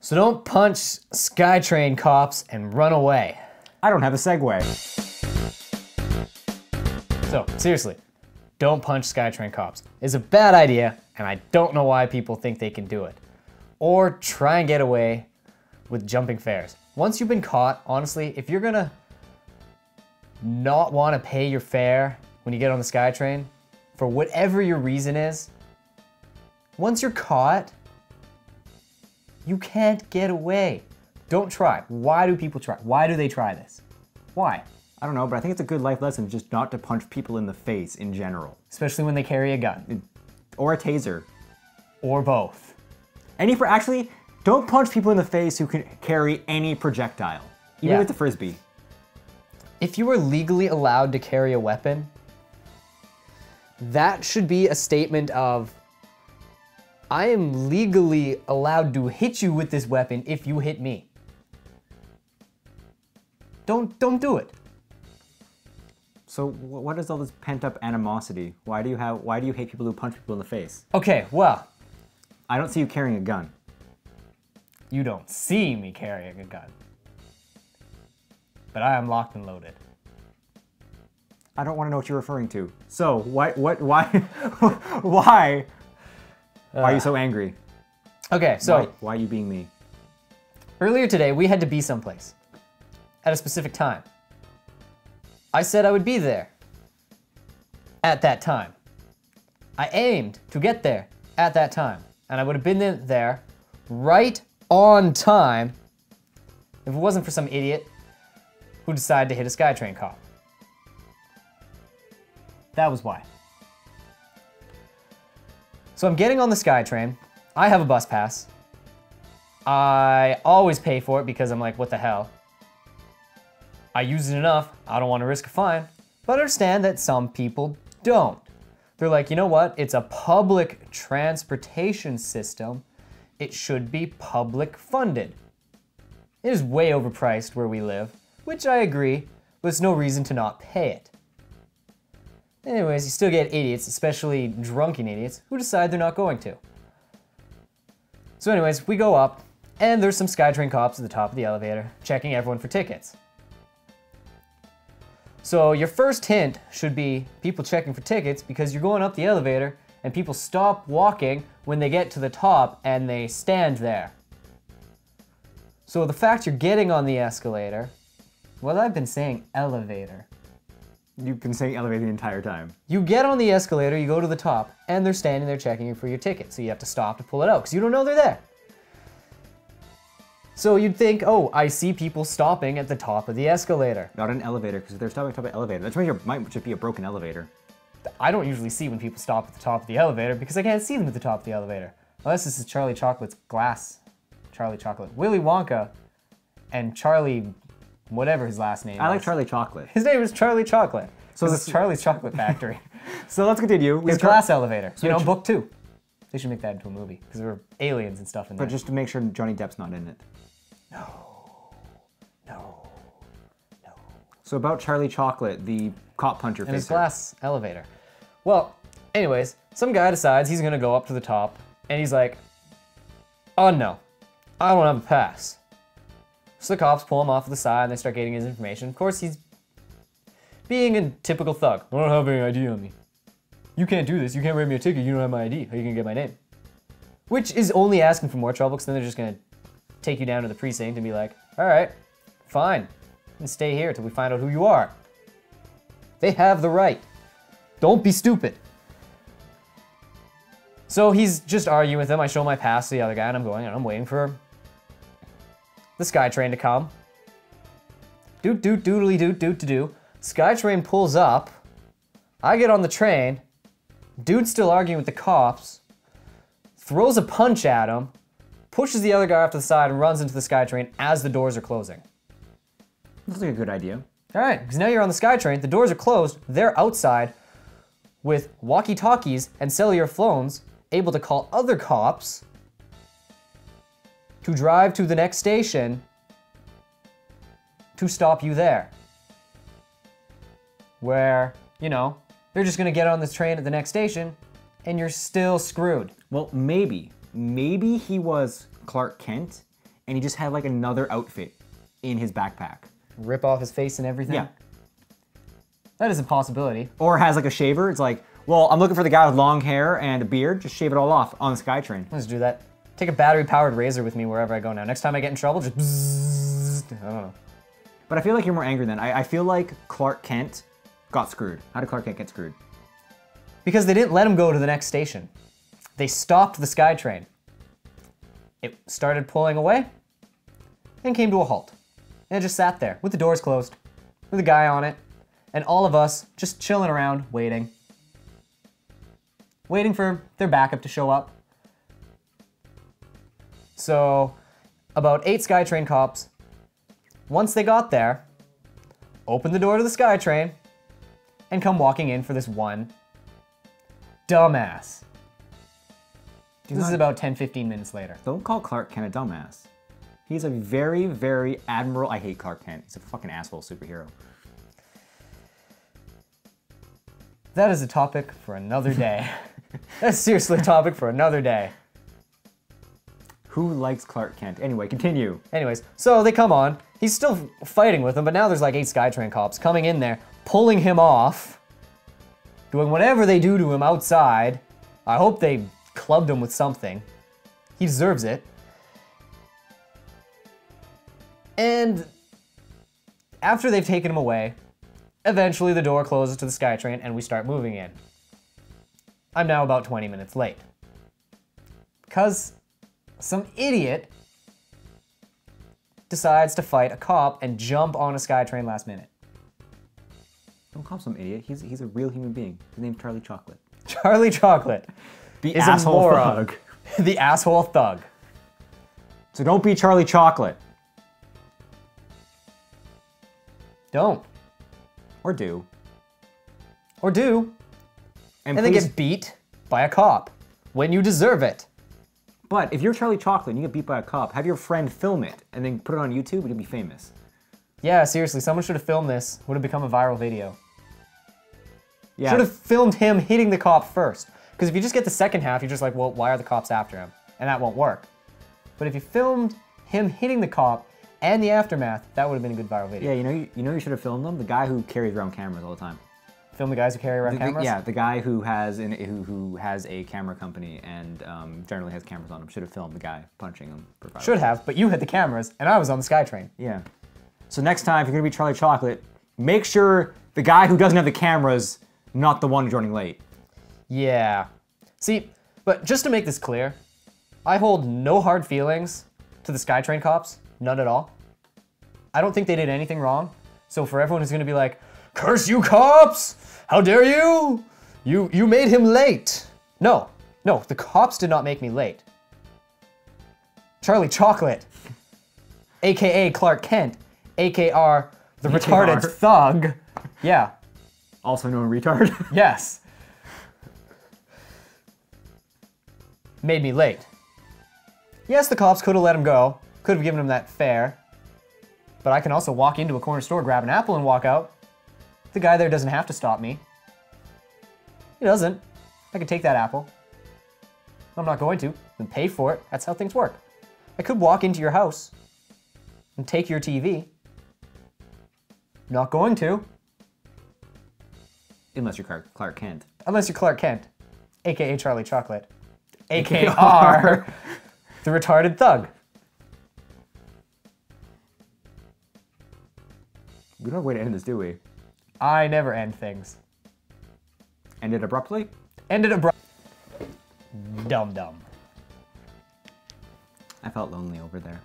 So don't punch SkyTrain cops and run away. I don't have a segue. So, seriously, don't punch SkyTrain cops. It's a bad idea, and I don't know why people think they can do it. Or try and get away with jumping fares. Once you've been caught, honestly, if you're gonna not want to pay your fare when you get on the SkyTrain, for whatever your reason is, once you're caught, you can't get away. Don't try. Why do people try? Why do they try this? Why? I don't know, but I think it's a good life lesson just not to punch people in the face in general. Especially when they carry a gun. Or a taser. Or both. Actually, don't punch people in the face who can carry any projectile. Even with the Frisbee. If you are legally allowed to carry a weapon, that should be a statement of, I am legally allowed to hit you with this weapon if you hit me. Don't do it. So what is all this pent-up animosity? Why do you hate people who punch people in the face? Okay, well. I don't see you carrying a gun. You don't see me carrying a gun. But I am locked and loaded. I don't want to know what you're referring to. So, why why are you so angry? Okay, so. Why are you being me? Earlier today, we had to be someplace. At a specific time. I said I would be there. At that time. I aimed to get there at that time. And I would have been there right on time if it wasn't for some idiot who decided to hit a SkyTrain cop. That was why. So I'm getting on the SkyTrain. I have a bus pass. I always pay for it because I'm like, what the hell? I use it enough, I don't want to risk a fine, but I understand that some people don't. They're like, you know what? It's a public transportation system. It should be public funded. It is way overpriced where we live, which I agree, but it's no reason to not pay it. Anyways, you still get idiots, especially drunken idiots, who decide they're not going to. So anyways, we go up, and there's some SkyTrain cops at the top of the elevator, checking everyone for tickets. So your first hint should be people checking for tickets because you're going up the elevator and people stop walking when they get to the top and they stand there. So the fact you're getting on the escalator, well, I've been saying elevator. You've been saying elevator the entire time. You get on the escalator, you go to the top, and they're standing there checking you for your ticket. So you have to stop to pull it out because you don't know they're there. So you'd think, oh, I see people stopping at the top of the escalator. Not an elevator, because if they're stopping at the top of the elevator, that might just be a broken elevator. I don't usually see when people stop at the top of the elevator because I can't see them at the top of the elevator. Unless this is Charlie Chocolate's glass. Charlie Chocolate. Willy Wonka and Charlie, whatever his last name I like is. Charlie Chocolate. His name is Charlie Chocolate. So this it's Charlie's Chocolate Factory. So let's continue. His glass elevator. So you know, book 2. They should make that into a movie because there were aliens and stuff in there. But just to make sure Johnny Depp's not in it. No. So about Charlie Chocolate, the cop puncher facer. And his glass elevator. Well, anyways, some guy decides he's gonna go up to the top, and he's like, oh no, I don't have a pass. So the cops pull him off to the side, and they start getting his information. Of course, he's being a typical thug. I don't have any ID on me. You can't do this, you can't write me a ticket, you don't have my ID. How are you gonna get my name? Which is only asking for more trouble, because then they're just gonna take you down to the precinct and be like, all right, fine, and stay here till we find out who you are. They have the right. Don't be stupid. So he's just arguing with him. I show my pass to the other guy, and I'm going, and I'm waiting for the SkyTrain to come. Doot, doot, doodly, doot, doot, to do. SkyTrain pulls up. I get on the train. Dude's still arguing with the cops. Throws a punch at him. Pushes the other guy off to the side and runs into the SkyTrain as the doors are closing. Looks like a good idea. All right, because now you're on the SkyTrain, the doors are closed, they're outside with walkie-talkies and cellular phones, able to call other cops to drive to the next station to stop you there. Where, you know, they're just gonna get on this train at the next station and you're still screwed. Well, maybe he was Clark Kent and he just had like another outfit in his backpack. Rip off his face and everything? Yeah. That is a possibility. Or has like a shaver. It's like, well, I'm looking for the guy with long hair and a beard. Just shave it all off on the SkyTrain. Let's do that. Take a battery-powered razor with me wherever I go now. Next time I get in trouble, just bzzzt. I don't know. But I feel like you're more angry than I feel like Clark Kent got screwed. How did Clark Kent get screwed? Because they didn't let him go to the next station. They stopped the SkyTrain. It started pulling away and came to a halt. And it just sat there with the doors closed, with a guy on it, and all of us just chilling around, waiting. Waiting for their backup to show up. So, about 8 SkyTrain cops, once they got there, opened the door to the SkyTrain, and come walking in for this one dumbass. This is about 10-15 minutes later. Don't call Clark Kent a dumbass. He's a very, very admiral. I hate Clark Kent. He's a fucking asshole superhero. That is a topic for another day. That's seriously a topic for another day. Who likes Clark Kent? Anyway, continue. Anyways, so they come on. He's still fighting with them, but now there's like 8 SkyTrain cops coming in there, pulling him off, doing whatever they do to him outside. I hope they clubbed him with something. He deserves it. And after they've taken him away, eventually the door closes to the SkyTrain and we start moving in. I'm now about 20 minutes late. Because some idiot decides to fight a cop and jump on a SkyTrain last minute. Don't call him some idiot. He's a real human being. His name's Charlie Chocolate. Charlie Chocolate The is asshole a moron. thug. The asshole thug. So don't be Charlie Chocolate. Don't. Or do. Or do. And then please, get beat by a cop when you deserve it. but if you're Charlie Chocolate and you get beat by a cop, have your friend film it and then put it on YouTube and you'll be famous. Yeah, seriously, someone should have filmed this. Would have become a viral video. Yeah. Should have filmed him hitting the cop first. Because if you just get the second half, you're just like, well, why are the cops after him? And that won't work. But if you filmed him hitting the cop and the aftermath, that would have been a good viral video. Yeah, you know you should have filmed them? The guy who carries around cameras all the time. Film the guys who carry around cameras? Yeah, the guy who has a camera company and generally has cameras on him should have filmed the guy punching him. Should have, but you hit the cameras, and I was on the SkyTrain. Yeah. So next time, if you're gonna be Charlie Chocolate, make sure the guy who doesn't have the cameras, not the one joining late. Yeah. See, but just to make this clear, I hold no hard feelings to the SkyTrain cops, none at all. I don't think they did anything wrong. So for everyone who's gonna be like, curse you cops! How dare you? You made him late. No, the cops did not make me late. Charlie Chocolate, AKA Clark Kent, AKR the retarded thug. Yeah. Also known retard. Yes. Made me late. Yes, the cops could have let him go, could have given him that fare, but I can also walk into a corner store, grab an apple, and walk out. The guy there doesn't have to stop me. He doesn't. I can take that apple. I'm not going to, then pay for it. That's how things work. I could walk into your house and take your TV. Not going to. Unless you're Clark Kent. Unless you're Clark Kent, AKA Charlie Chocolate, AKR the retarded thug. We don't have a way to end this, do we? I never end things. Ended abruptly? Ended abrupt. Dumb. I felt lonely over there.